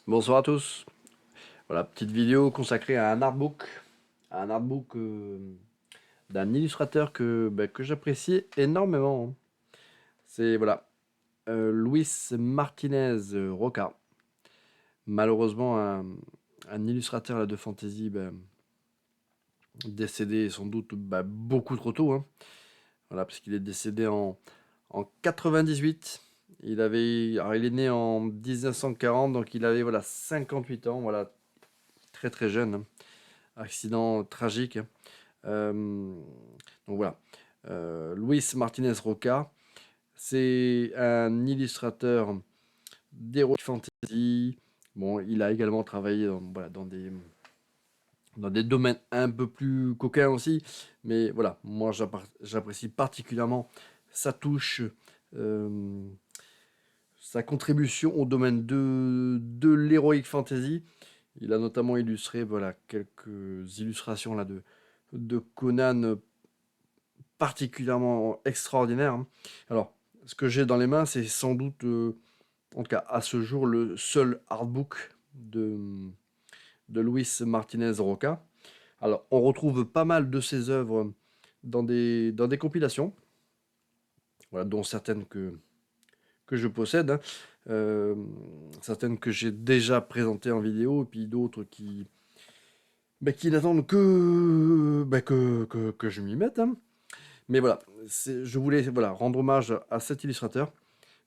Bonsoir à tous. Voilà, petite vidéo consacrée à un artbook d'un illustrateur que j'apprécie énormément. C'est voilà, Luis Martinez Roca. Malheureusement, un illustrateur là, de fantasy décédé sans doute beaucoup trop tôt. Voilà, parce qu'il est décédé en 98. Alors, il est né en 1940, donc il avait voilà 58 ans. Voilà, très très jeune. Accident tragique. Donc voilà. Luis Martinez Roca, c'est un illustrateur d'heroic fantasy. Bon, il a également travaillé voilà, dans des domaines un peu plus coquins aussi. Mais voilà, moi j'apprécie particulièrement sa touche, euh, sa contribution au domaine de l'heroic fantasy. Il a notamment illustré voilà, quelques illustrations là, de Conan particulièrement extraordinaires. Alors, ce que j'ai dans les mains, c'est sans doute, en tout cas à ce jour, le seul artbook de Luis Martinez Roca. Alors, on retrouve pas mal de ses œuvres dans des compilations, voilà, dont certaines que je possède, certaines que j'ai déjà présentées en vidéo, et puis d'autres qui n'attendent que je m'y mette. Mais voilà, je voulais voilà, rendre hommage à cet illustrateur,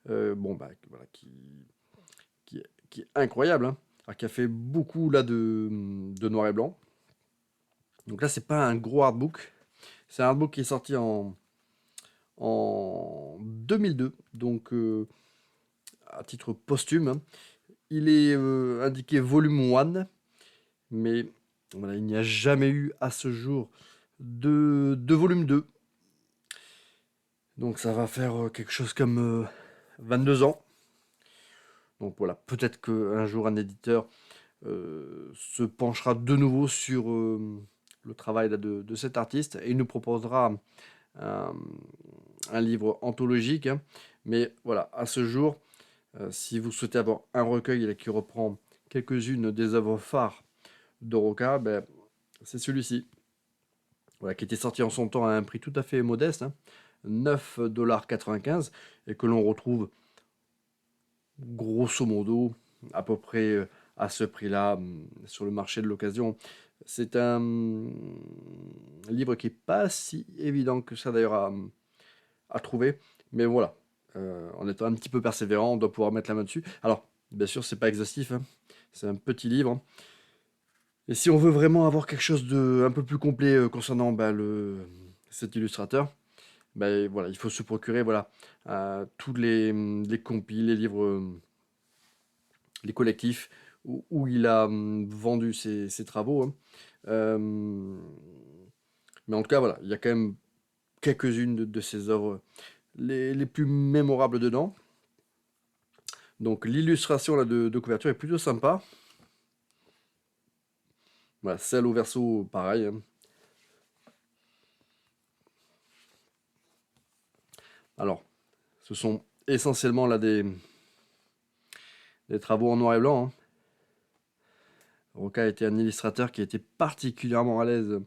voilà, qui est incroyable, alors, qui a fait beaucoup là de noir et blanc. Donc là, c'est pas un gros artbook, c'est un artbook qui est sorti en 2002, donc à titre posthume. Il est indiqué volume 1, mais voilà, il n'y a jamais eu à ce jour de volume 2. Donc ça va faire quelque chose comme 22 ans. Donc voilà, peut-être qu'un jour un éditeur se penchera de nouveau sur le travail là, de cet artiste et il nous proposera un, un livre anthologique. Mais voilà, à ce jour, si vous souhaitez avoir un recueil là, qui reprend quelques-unes des œuvres phares de Roca, c'est celui-ci. Voilà, qui était sorti en son temps à un prix tout à fait modeste, 9,95 $, et que l'on retrouve grosso modo à peu près à ce prix-là sur le marché de l'occasion. C'est un livre qui est pas si évident que ça d'ailleurs à trouver, mais voilà, en étant un petit peu persévérant, on doit pouvoir mettre la main dessus. Alors, bien sûr, c'est pas exhaustif, c'est un petit livre. Et si on veut vraiment avoir quelque chose de un peu plus complet concernant cet illustrateur, voilà, il faut se procurer voilà, tous les compis, les livres, les collectifs où il a vendu ses travaux. Mais en tout cas, voilà, il y a quand même quelques-unes de ses œuvres les plus mémorables dedans. Donc l'illustration là, de couverture est plutôt sympa. Voilà, celle au verso, pareil. Alors, ce sont essentiellement là des travaux en noir et blanc. Roca était un illustrateur qui était particulièrement à l'aise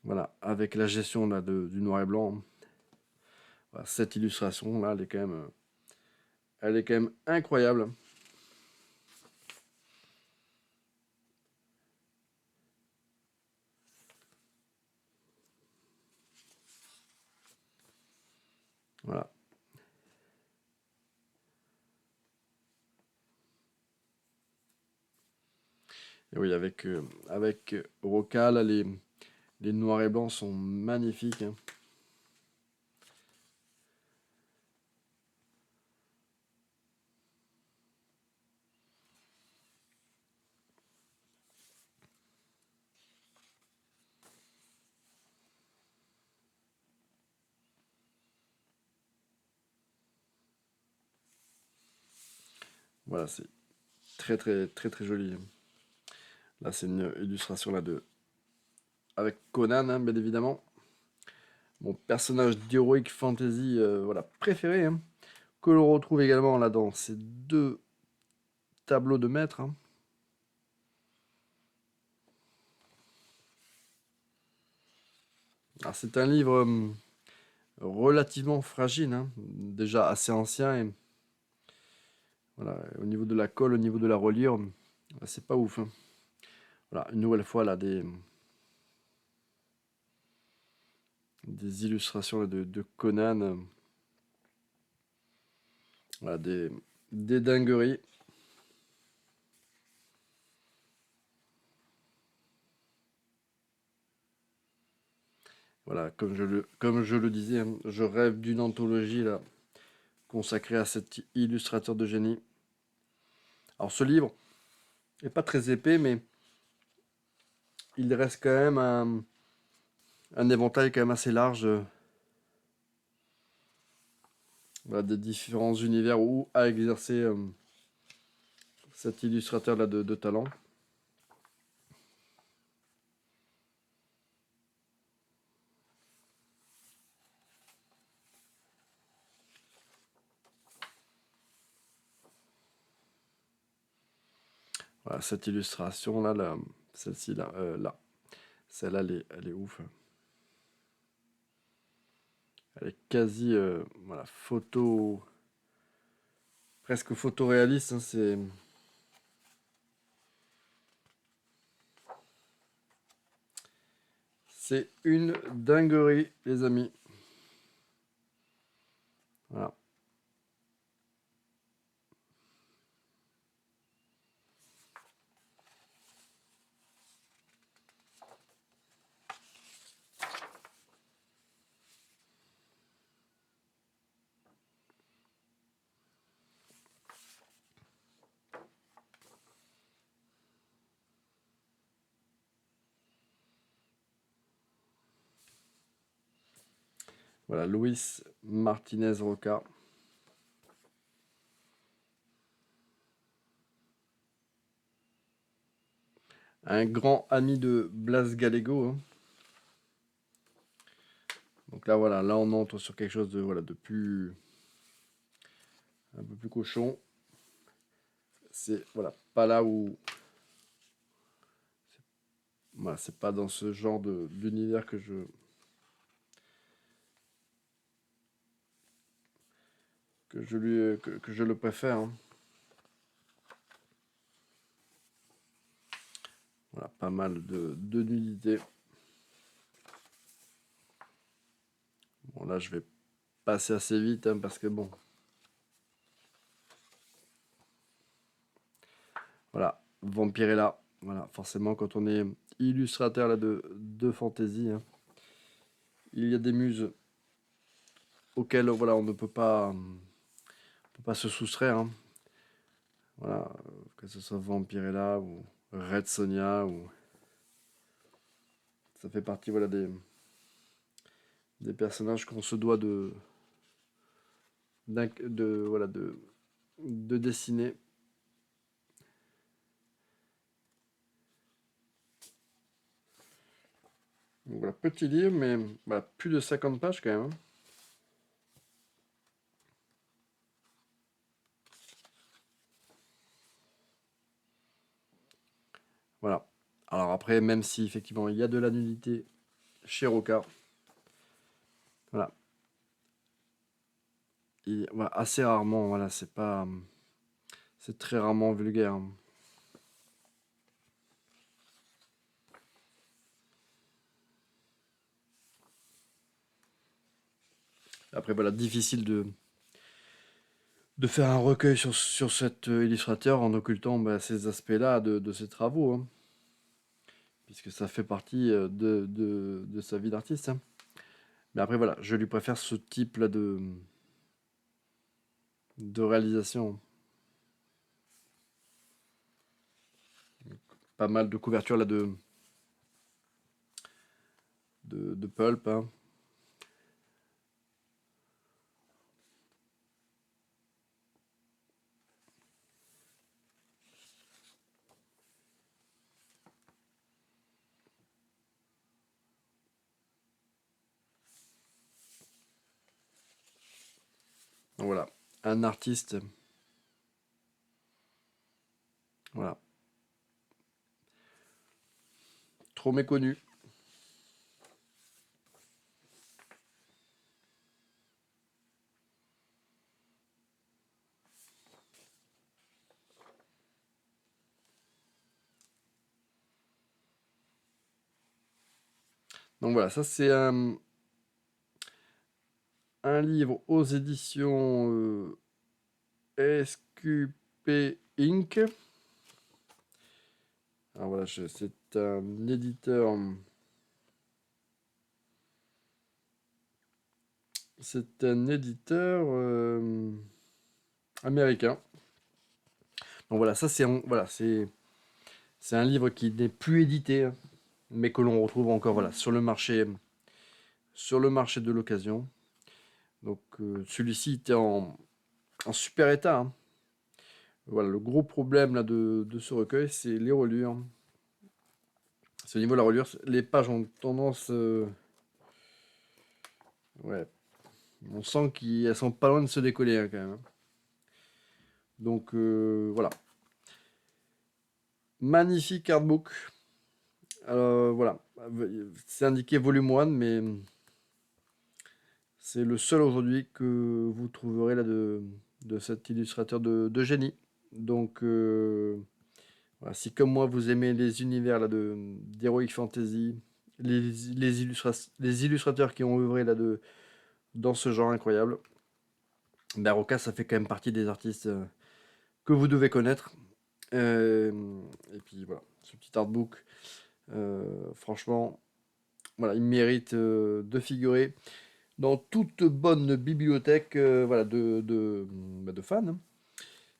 voilà, avec la gestion là, du noir et blanc. Voilà, cette illustration là, elle est quand même incroyable. Voilà. Et oui, avec Roca, là, les noirs et blancs sont magnifiques. Voilà, c'est très très très très joli. Là, c'est une illustration là avec Conan, bien évidemment. Mon personnage d'Heroic Fantasy voilà, préféré, que l'on retrouve également là dans ces deux tableau de maître, hein. Alors, c'est un livre relativement fragile, hein, déjà assez ancien. Et voilà, au niveau de la colle, au niveau de la reliure, c'est pas ouf, hein. Voilà, une nouvelle fois, là, des illustrations là, de Conan. Voilà, des dingueries. Voilà, comme je le disais, hein, je rêve d'une anthologie là, consacrée à cet illustrateur de génie. Alors ce livre n'est pas très épais, mais il reste quand même un éventail quand même assez large, voilà, des différents univers où a exercé cet illustrateur là de talent. Voilà, cette illustration là, celle-ci là, celle-là elle est ouf. Elle est quasi voilà, presque photoréaliste, hein, c'est une dinguerie, les amis. Voilà. Voilà, Luis Martinez Roca. Un grand ami de Blas Gallego, hein. Donc là, voilà, là on entre sur quelque chose de, voilà, de plus, un peu plus cochon. C'est, voilà, pas là où, voilà, c'est pas dans ce genre d'univers que je le préfère, hein. Voilà, pas mal de nudité. Bon, là, je vais passer assez vite, hein, parce que bon, voilà, Vampirella. Voilà, forcément, quand on est illustrateur là, de fantasy, hein, il y a des muses auxquelles voilà, on ne peut pas se soustraire, hein. Voilà, que ce soit Vampirella ou Red Sonja, ou ça fait partie voilà, des personnages qu'on se doit voilà, de dessiner. Donc, voilà, petit livre, mais voilà, plus de 50 pages quand même, hein. Voilà. Alors après, même si effectivement il y a de la nudité chez Roca, voilà, voilà, assez rarement, voilà, c'est pas, c'est très rarement vulgaire, hein. Après, voilà, difficile de faire un recueil sur cet illustrateur en occultant bah, ces aspects-là de ses travaux, hein, puisque ça fait partie de sa vie d'artiste, hein. Mais après, voilà, je lui préfère ce type-là de réalisation. Pas mal de couvertures là de pulp, hein. Donc voilà, un artiste Voilà. Trop méconnu. Donc voilà, ça c'est un livre aux éditions SQP Inc. Alors voilà, c'est un éditeur. C'est un éditeur américain. Donc voilà, ça c'est un livre qui n'est plus édité, hein, mais que l'on retrouve encore voilà sur le marché de l'occasion. Donc celui-ci était en super état, hein. Voilà, le gros problème là de ce recueil, c'est les reliures. C'est au niveau de la reliure, les pages ont tendance, ouais, on sent qu'elles sont pas loin de se décoller, hein, quand même, hein. Donc voilà, magnifique artbook. Voilà, c'est indiqué volume 1, mais c'est le seul aujourd'hui que vous trouverez là de cet illustrateur de génie. Donc voilà, si comme moi vous aimez les univers là d'Heroic Fantasy, les illustrateurs qui ont œuvré là dans ce genre incroyable, ben Roca ça fait quand même partie des artistes que vous devez connaître. Euh, et puis voilà, ce petit artbook, franchement, voilà, il mérite de figurer dans toute bonne bibliothèque voilà, de fans, hein.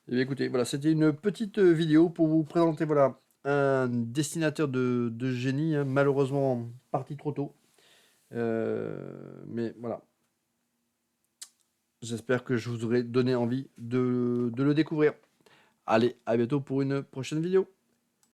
Et bien, écoutez, voilà, c'était une petite vidéo pour vous présenter voilà, un dessinateur de génie, hein, malheureusement parti trop tôt. Mais voilà, j'espère que je vous aurai donné envie de le découvrir. Allez, à bientôt pour une prochaine vidéo.